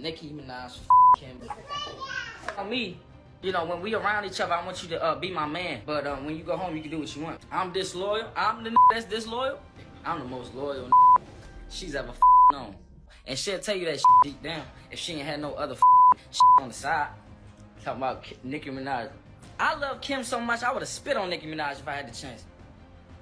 Nicki Minaj, Kim. On me, you know, when we around each other, I want you to be my man. But when you go home, you can do what you want. I'm disloyal. I'm the that's disloyal. I'm the most loyal she's ever known. And she'll tell you that deep down if she ain't had no other on the side. Talking about Nicki Minaj. I love Kim so much, I would have spit on Nicki Minaj if I had the chance.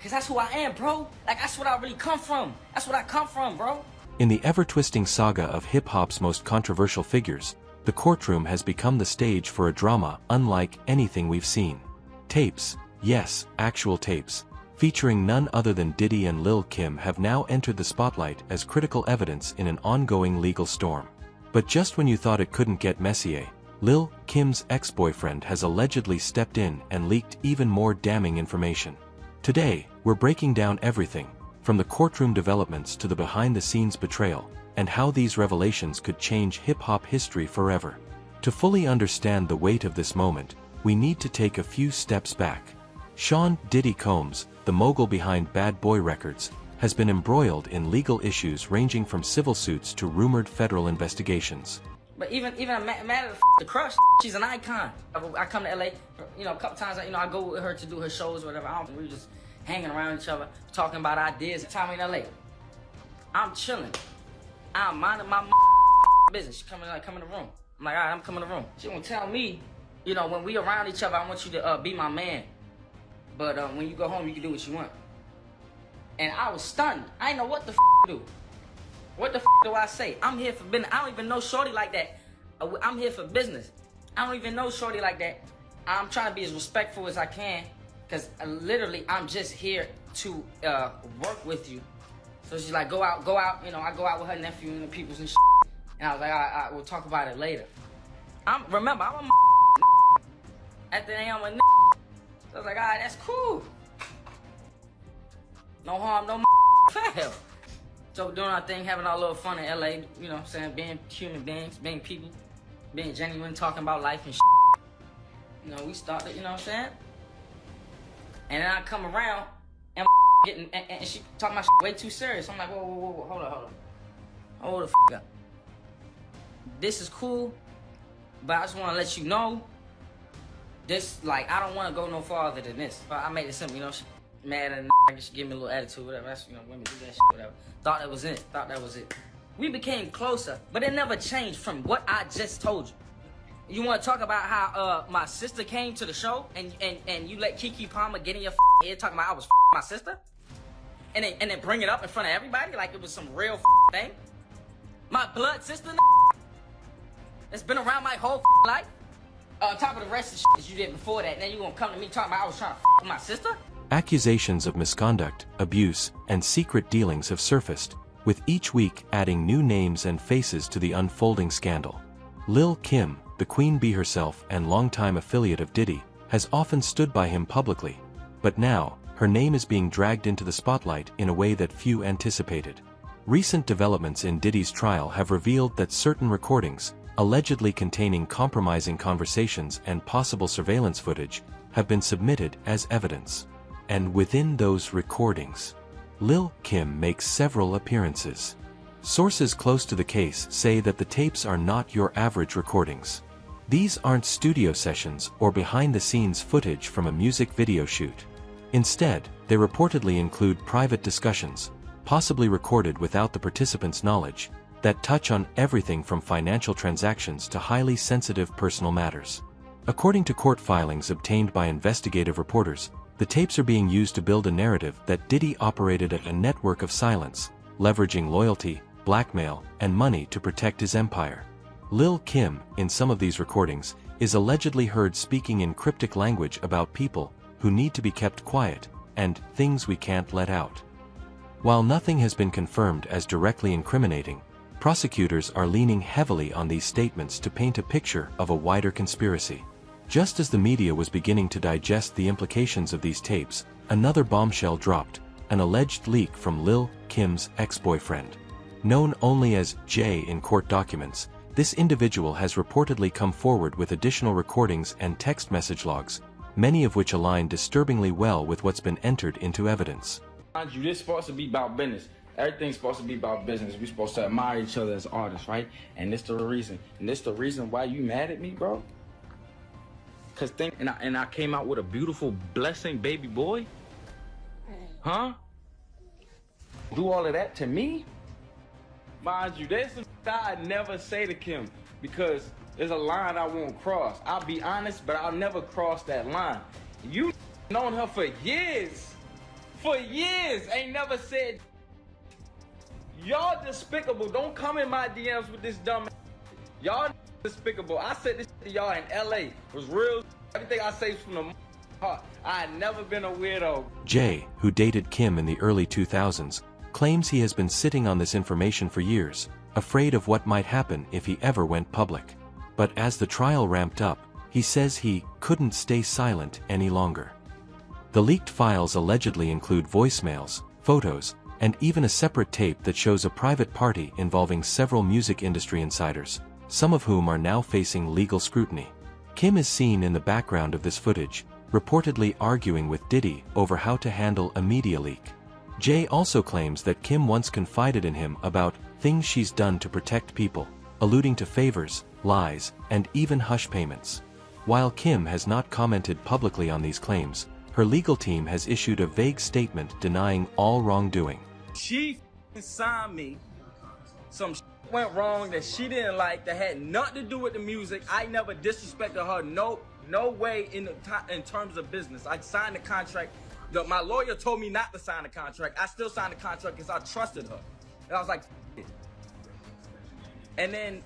Cause that's who I am, bro. Like, that's what I really come from. That's what I come from, bro. In the ever-twisting saga of hip-hop's most controversial figures, the courtroom has become the stage for a drama unlike anything we've seen. Tapes, yes, actual tapes, featuring none other than Diddy and Lil Kim have now entered the spotlight as critical evidence in an ongoing legal storm. But just when you thought it couldn't get messier, Lil Kim's ex-boyfriend has allegedly stepped in and leaked even more damning information. Today, we're breaking down everything, from the courtroom developments to the behind-the-scenes betrayal, and how these revelations could change hip-hop history forever. To fully understand the weight of this moment, we need to take a few steps back. Sean Diddy Combs, the mogul behind Bad Boy Records, has been embroiled in legal issues ranging from civil suits to rumored federal investigations. But even mad at the crush, she's an icon. I come to LA, you know, a couple times, you know, I go with her to do her shows or whatever. We just hanging around each other, talking about ideas. Time in LA, I'm chilling. I'm minding my business. She come in the room. I'm like, all right, I'm coming in the room. She gonna tell me, you know, when we around each other, I want you to be my man. But when you go home, you can do what you want. And I was stunned. I didn't know what the to do. What the do I say? I'm here for business. I don't even know shorty like that. I'm here for business. I don't even know shorty like that. I'm trying to be as respectful as I can, because literally I'm just here to work with you. So she's like, go out. You know, I go out with her nephew and the peoples and shit. And I was like, all right, we'll talk about it later. Remember, I'm a at the end, I'm a so I was like, all right, that's cool. No harm, no foul. So we're doing our thing, having our little fun in LA, you know what I'm saying, being human beings, being people, being genuine, talking about life and shit. You know, we started, you know what I'm saying? And then I come around and getting, and she talking about way too serious. I'm like, whoa, hold the up. This is cool, but I just want to let you know, this, like, I don't want to go no farther than this. But I made it simple, you know, she mad and she give me a little attitude, whatever. That's, you know, women do that shit, whatever. Thought that was it. We became closer, but it never changed from what I just told you. You want to talk about how my sister came to the show and you let Keke Palmer get in your head talking about I was my sister? And then bring it up in front of everybody like it was some real thing? My blood sister that's been around my whole life? On top of the rest of the shit that you did before that, and then you gonna come to me talking about I was trying to with my sister? Accusations of misconduct, abuse, and secret dealings have surfaced, with each week adding new names and faces to the unfolding scandal. Lil Kim, the Queen Bee herself and longtime affiliate of Diddy, has often stood by him publicly, but now, her name is being dragged into the spotlight in a way that few anticipated. Recent developments in Diddy's trial have revealed that certain recordings, allegedly containing compromising conversations and possible surveillance footage, have been submitted as evidence. And within those recordings, Lil Kim makes several appearances. Sources close to the case say that the tapes are not your average recordings. These aren't studio sessions or behind-the-scenes footage from a music video shoot. Instead, they reportedly include private discussions, possibly recorded without the participants' knowledge, that touch on everything from financial transactions to highly sensitive personal matters. According to court filings obtained by investigative reporters, the tapes are being used to build a narrative that Diddy operated a network of silence, leveraging loyalty, blackmail, and money to protect his empire. Lil Kim, in some of these recordings, is allegedly heard speaking in cryptic language about people who need to be kept quiet, and things we can't let out. While nothing has been confirmed as directly incriminating, prosecutors are leaning heavily on these statements to paint a picture of a wider conspiracy. Just as the media was beginning to digest the implications of these tapes, another bombshell dropped, an alleged leak from Lil Kim's ex-boyfriend. Known only as Jay in court documents, this individual has reportedly come forward with additional recordings and text message logs, many of which align disturbingly well with what's been entered into evidence. Mind you, this supposed to be about business. Everything's supposed to be about business. We're supposed to admire each other as artists, right? And this the reason. And this the reason why you mad at me, bro? Cause I came out with a beautiful, blessing baby boy? Huh? Do all of that to me? Mind you, there's some I never say to Kim because there's a line I won't cross. I'll be honest, but I'll never cross that line. You known her for years. For years. Ain't never said. Y'all despicable. Don't come in my DMs with this dumb. Y'all despicable. I said this to y'all in LA. It was real. Everything I say is from the heart. I had never been a weirdo. Jay, who dated Kim in the early 2000s, claims he has been sitting on this information for years, afraid of what might happen if he ever went public. But as the trial ramped up, he says he couldn't stay silent any longer. The leaked files allegedly include voicemails, photos, and even a separate tape that shows a private party involving several music industry insiders, some of whom are now facing legal scrutiny. Kim is seen in the background of this footage, reportedly arguing with Diddy over how to handle a media leak. Jay also claims that Kim once confided in him about things she's done to protect people, alluding to favors, lies, and even hush payments. While Kim has not commented publicly on these claims, her legal team has issued a vague statement denying all wrongdoing. She signed me. Some went wrong that she didn't like that had nothing to do with the music. I never disrespected her. No way in terms of business. I signed the contract. My lawyer told me not to sign the contract. I still signed the contract because I trusted her. And I was like, it. And then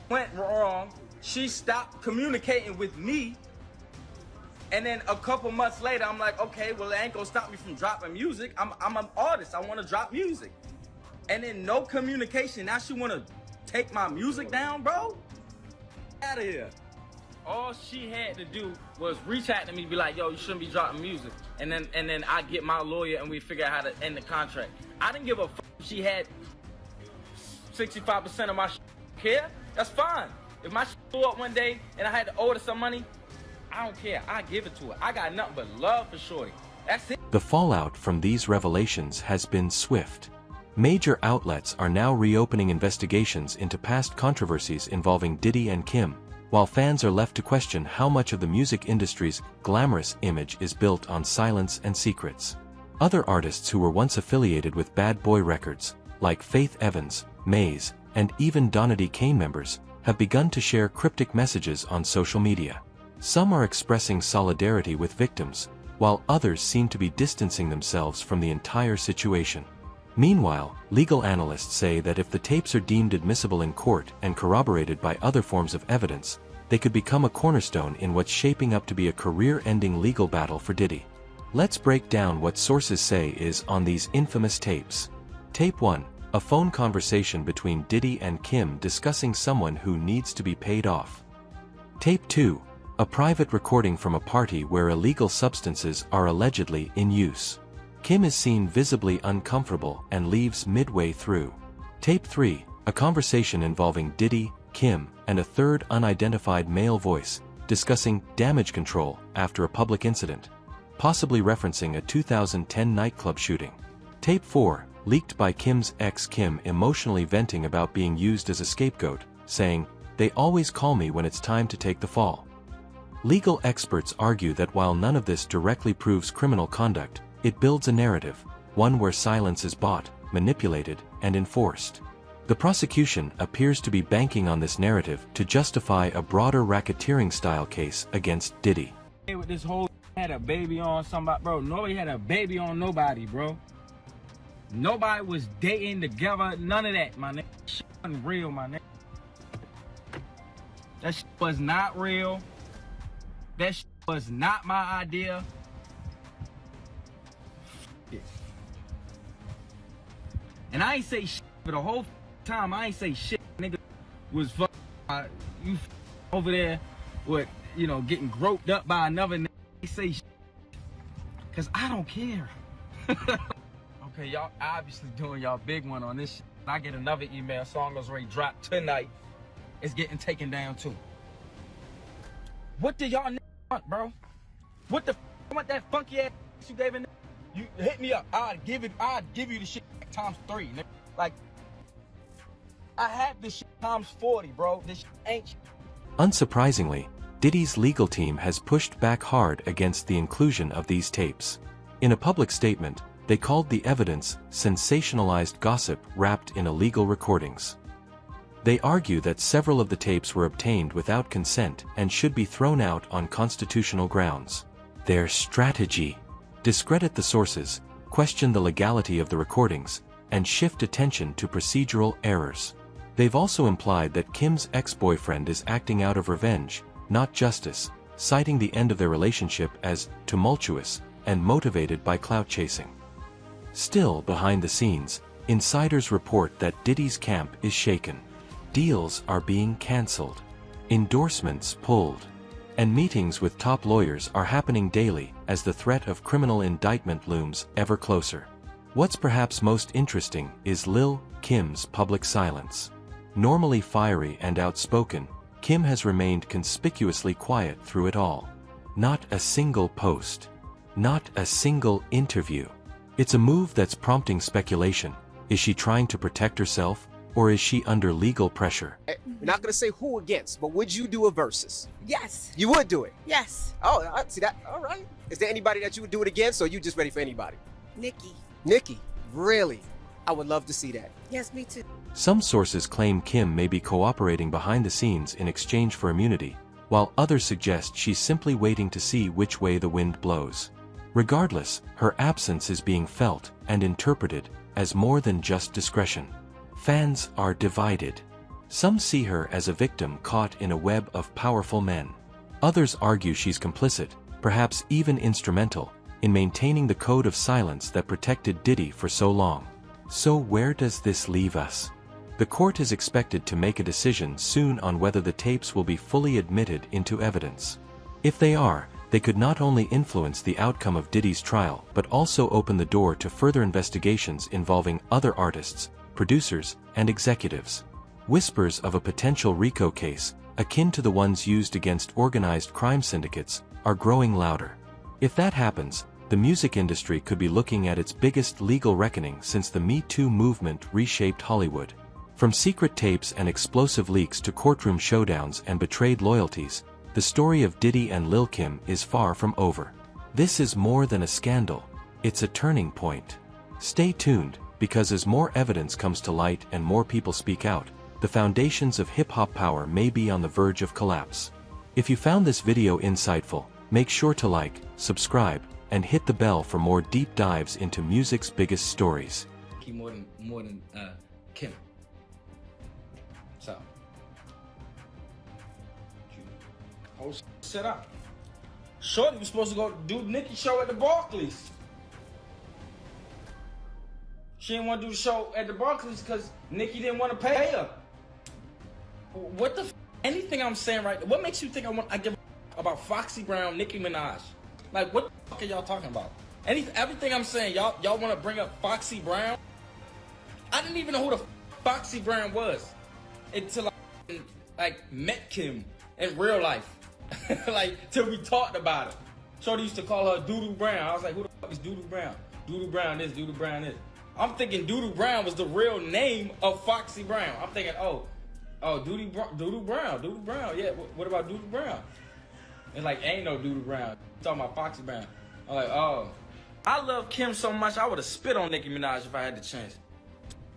went wrong. She stopped communicating with me. And then a couple months later, I'm like, okay, well, it ain't gonna stop me from dropping music. I'm an artist. I want to drop music. And then no communication. Now she want to take my music down, bro? Out of here. All she had to do was reach out to me, be like, yo, you shouldn't be dropping music. And then I get my lawyer and we figure out how to end the contract. I didn't give a fuck if she had 65% of my care. That's fine. If my blew up one day and I had to order some money, I don't care. I give it to her. I got nothing but love for shorty. That's it. The fallout from these revelations has been swift. Major outlets are now reopening investigations into past controversies involving Diddy and Kim, while fans are left to question how much of the music industry's glamorous image is built on silence and secrets. Other artists who were once affiliated with Bad Boy Records, like Faith Evans, Maze, and even Donny Kane members, have begun to share cryptic messages on social media. Some are expressing solidarity with victims, while others seem to be distancing themselves from the entire situation. Meanwhile, legal analysts say that if the tapes are deemed admissible in court and corroborated by other forms of evidence, they could become a cornerstone in what's shaping up to be a career-ending legal battle for Diddy. Let's break down what sources say is on these infamous tapes. Tape 1, a phone conversation between Diddy and Kim discussing someone who needs to be paid off. Tape 2, a private recording from a party where illegal substances are allegedly in use. Kim is seen visibly uncomfortable and leaves midway through. Tape 3, a conversation involving Diddy, Kim, and a third unidentified male voice, discussing damage control after a public incident, possibly referencing a 2010 nightclub shooting. Tape 4, leaked by Kim's ex Kim emotionally venting about being used as a scapegoat, saying, "They always call me when it's time to take the fall." Legal experts argue that while none of this directly proves criminal conduct, it builds a narrative, one where silence is bought, manipulated, and enforced. The prosecution appears to be banking on this narrative to justify a broader racketeering-style case against Diddy. With this whole had a baby on somebody, bro. Nobody had a baby on nobody, bro. Nobody was dating together, none of that, my nigga. Shit wasn't real, my nigga. That shit was not real. That shit was not my idea. And I ain't say shit for the whole time. I ain't say shit. Nigga was you over there with, getting groped up by another nigga. I say shit. Cause I don't care. Okay, y'all obviously doing y'all big one on this shit. I get another email, song was ready dropped tonight. It's getting taken down too. What do y'all want, bro? What the want that funky ass you gave in? You hit me up. I'd give you the shit times 3. Nigga. Like, I have this shit times 40, bro. This shit ain't shit. Unsurprisingly, Diddy's legal team has pushed back hard against the inclusion of these tapes. In a public statement, they called the evidence sensationalized gossip wrapped in illegal recordings. They argue that several of the tapes were obtained without consent and should be thrown out on constitutional grounds. Their strategy: discredit the sources, question the legality of the recordings, and shift attention to procedural errors. They've also implied that Kim's ex-boyfriend is acting out of revenge, not justice, citing the end of their relationship as tumultuous and motivated by clout chasing. Still, behind the scenes, insiders report that Diddy's camp is shaken. Deals are being cancelled, endorsements pulled, and meetings with top lawyers are happening daily as the threat of criminal indictment looms ever closer. What's perhaps most interesting is Lil' Kim's public silence. Normally fiery and outspoken, Kim has remained conspicuously quiet through it all. Not a single post. Not a single interview. It's a move that's prompting speculation. Is she trying to protect herself, or is she under legal pressure? We're not going to say who against, but would you do a versus? Yes. You would do it? Yes. Oh, I see that. All right. Is there anybody that you would do it against, or are you just ready for anybody? Nikki. Nikki? Really? I would love to see that. Yes, me too. Some sources claim Kim may be cooperating behind the scenes in exchange for immunity, while others suggest she's simply waiting to see which way the wind blows. Regardless, her absence is being felt and interpreted as more than just discretion. Fans are divided. Some see her as a victim caught in a web of powerful men. Others argue she's complicit, perhaps even instrumental, in maintaining the code of silence that protected Diddy for so long. So where does this leave us? The court is expected to make a decision soon on whether the tapes will be fully admitted into evidence. If they are, they could not only influence the outcome of Diddy's trial but also open the door to further investigations involving other artists, producers, and executives. Whispers of a potential RICO case, akin to the ones used against organized crime syndicates, are growing louder. If that happens, the music industry could be looking at its biggest legal reckoning since the Me Too movement reshaped Hollywood. From secret tapes and explosive leaks to courtroom showdowns and betrayed loyalties, the story of Diddy and Lil' Kim is far from over. This is more than a scandal. It's a turning point. Stay tuned, because as more evidence comes to light and more people speak out, the foundations of hip-hop power may be on the verge of collapse. If you found this video insightful, make sure to like, subscribe, and hit the bell for more deep dives into music's biggest stories. More than Kim. So. Oh, shut up. Shorty was supposed to go do Nicki's show at the Barclays. She didn't want to do the show at the Barclays because Nicki didn't want to pay her. What the anything I'm saying right? What makes you think I give a about Foxy Brown, Nicki Minaj? Like, what the fuck are y'all talking about? Everything I'm saying, y'all want to bring up Foxy Brown? I didn't even know who the Foxy Brown was until I met Kim in real life. Like, till we talked about it. Shorty used to call her Doodoo Brown. I was like, who the fuck is Doodoo Brown? Doodoo Brown this, Doodoo Brown this. I'm thinking Doodoo Brown was the real name of Foxy Brown. I'm thinking, oh, Doodoo Brown. Yeah, what about Doodoo Brown? It's like, ain't no Doodoo Brown. I'm talking about Foxy Brown. I'm like, oh. I love Kim so much, I would have spit on Nicki Minaj if I had the chance.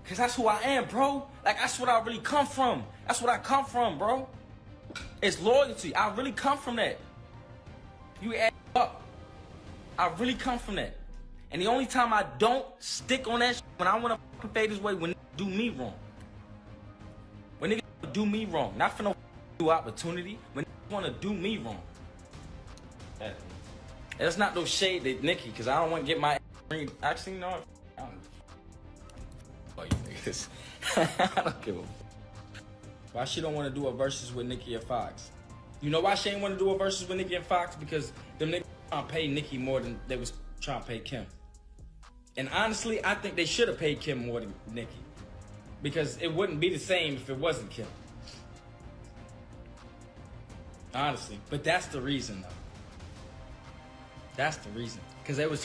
Cause that's who I am, bro. Like, that's what I really come from. That's what I come from, bro. It's loyalty. I really come from that. You add up. I really come from that. And the only time I don't stick on that shit, when I want to fade his way, when niggas do me wrong. When niggas do me wrong. Not for no new opportunity. When niggas want to do me wrong. That's not no shade to Nicki, because I don't want to get my ring. Actually, no. I don't know. You niggas. I don't give a fuck. Why she don't want to do a versus with Nicki or Fox? You know why she ain't want to do a versus with Nicki and Fox? Because them niggas trying to pay Nicki more than they was trying to pay Kim. And honestly, I think they should have paid Kim more than Nicki. Because it wouldn't be the same if it wasn't Kim. Honestly. But that's the reason, though. That's the reason. Because they was